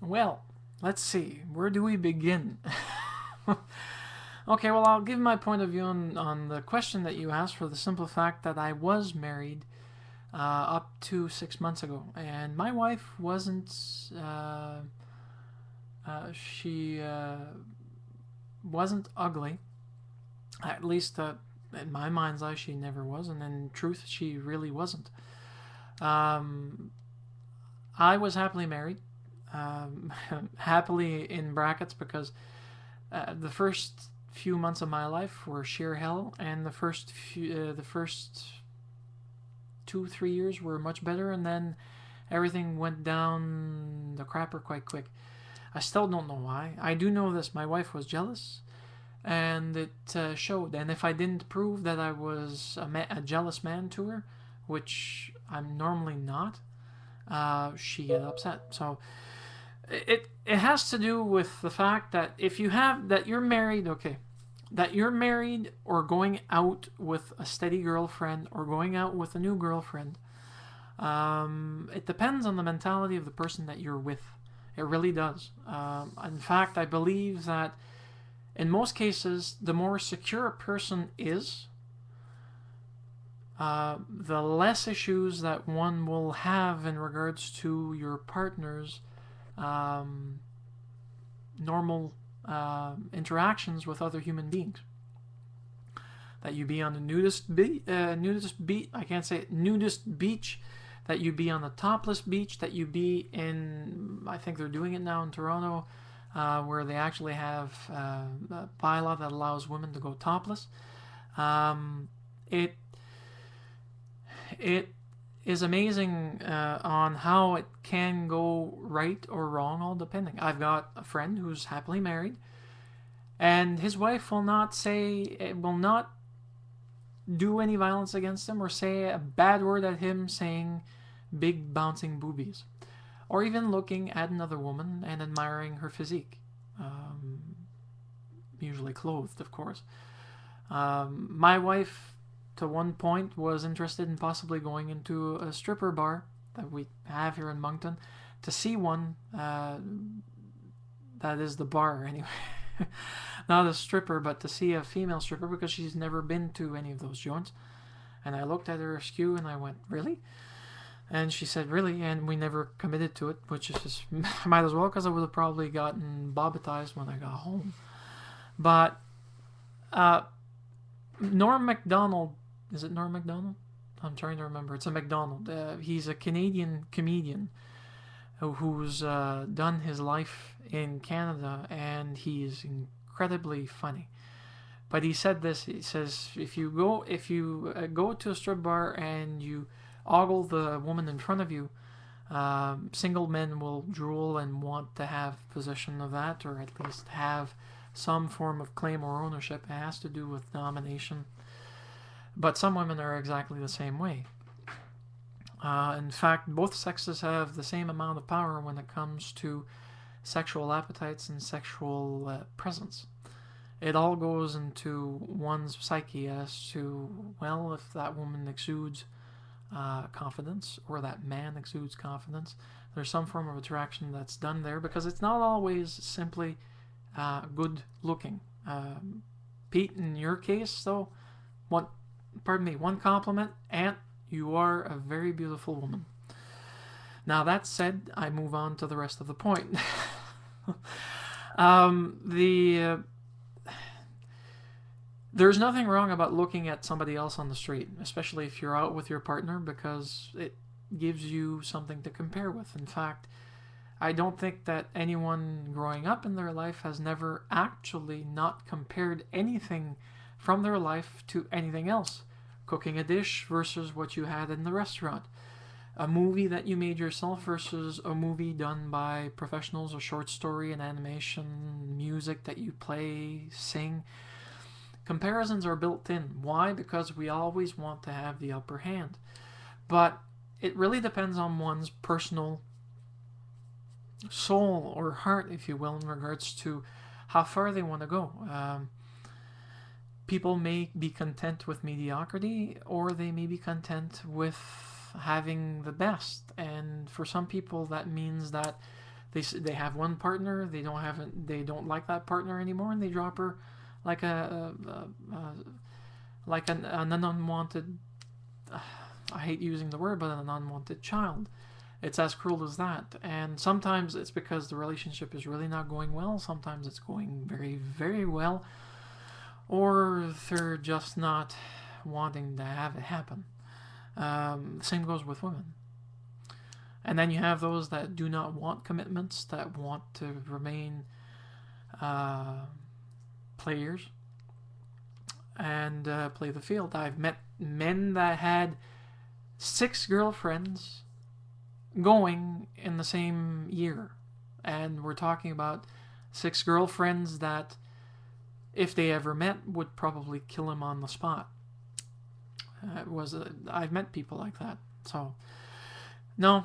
Well, let's see. Where do we begin? Okay, well, I'll give my point of view on the question that you asked for the simple fact that I was married up to 6 months ago, and my wife wasn't. She wasn't ugly. At least in my mind's eye, she never was, and in truth, she really wasn't. Um, I was happily married. Happily in brackets because the first few months of my life were sheer hell, and the first 2 3 years were much better, and then everything went down the crapper quite quick. I still don't know why. I do know this: my wife was jealous, and it showed. And if I didn't prove that I was a jealous man to her, which I'm normally not, she get upset. So it has to do with the fact that if you have that you're married, okay, that you're married or going out with a steady girlfriend or going out with a new girlfriend. It depends on the mentality of the person that you're with. It really does. In fact, I believe that in most cases, the more secure a person is, the less issues that one will have in regards to your partner's normal interactions with other human beings. That you be on the nudist beach. I can't say it, nudist beach. That you be on the topless beach. That you be in. I think they're doing it now in Toronto, where they actually have a bylaw that allows women to go topless. It it is amazing on how it can go right or wrong, all depending. I've got a friend who's happily married, and his wife will not do any violence against him or say a bad word at him, saying big bouncing boobies, or even looking at another woman and admiring her physique, usually clothed, of course. My wife, to one point, was interested in possibly going into a stripper bar that we have here in Moncton to see one. That is the bar, anyway. Not a stripper, but to see a female stripper because she's never been to any of those joints. And I looked at her askew and I went, "Really?" And she said, "Really?" And we never committed to it, which is just, might as well, because I would have probably gotten bobbatized when I got home. But Norm MacDonald, is it Norm MacDonald? I'm trying to remember. It's a MacDonald. He's a Canadian comedian who's done his life in Canada, and he's incredibly funny. But he said this. He says, if you go to a strip bar and you ogle the woman in front of you, single men will drool and want to have possession of that, or at least have some form of claim or ownership. It has to do with domination. But some women are exactly the same way. In fact, both sexes have the same amount of power when it comes to sexual appetites and sexual presence. It all goes into one's psyche as to, well, if that woman exudes confidence or that man exudes confidence, there's some form of attraction that's done there, because it's not always simply good looking. Pete, in your case, though, one compliment, Aunt, you are a very beautiful woman. Now, that said, I move on to the rest of the point. There's nothing wrong about looking at somebody else on the street, especially if you're out with your partner, because it gives you something to compare with. In fact, I don't think that anyone growing up in their life has never actually not compared anything from their life to anything else. Cooking a dish versus what you had in the restaurant. A movie that you made yourself versus a movie done by professionals, a short story, an animation, music that you play, sing. Comparisons are built in. Why? Because we always want to have the upper hand. But it really depends on one's personal soul or heart, if you will, in regards to how far they want to go. People may be content with mediocrity, or they may be content with having the best. And for some people, that means that They have one partner, they don't like that partner anymore, and they drop her like an unwanted. I hate using the word, but an unwanted child. It's as cruel as that. And sometimes it's because the relationship is really not going well. Sometimes it's going very, very well. Or they're just not wanting to have it happen. The same goes with women. And then you have those that do not want commitments, that want to remain players and play the field. I've met men that had 6 girlfriends going in the same year. And we're talking about 6 girlfriends that, if they ever met, would probably kill him on the spot. I've met people like that. So, no,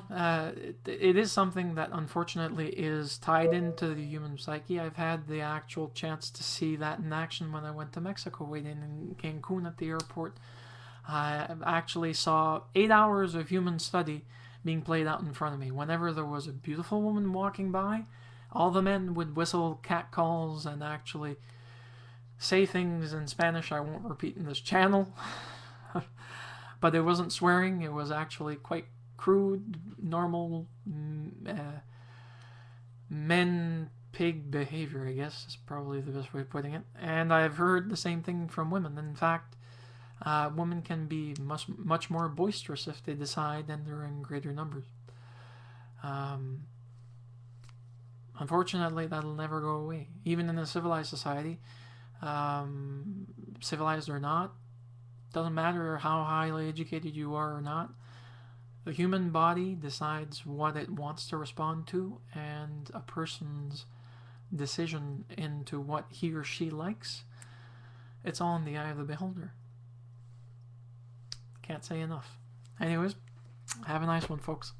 it is something that unfortunately is tied into the human psyche. I've had the actual chance to see that in action when I went to Mexico, waiting in Cancun at the airport. I actually saw 8 hours of human study being played out in front of me. Whenever there was a beautiful woman walking by, all the men would whistle cat calls and actually say things in Spanish I won't repeat in this channel. But it wasn't swearing. It was actually quite crude, normal men pig behavior, I guess is probably the best way of putting it. And I've heard the same thing from women. In fact, women can be much more boisterous if they decide, and they're in greater numbers. Unfortunately, that'll never go away. Even in a civilized society, civilized or not, doesn't matter how highly educated you are or not, the human body decides what it wants to respond to, and a person's decision into what he or she likes, it's all in the eye of the beholder. Can't say enough. Anyways, have a nice one, folks.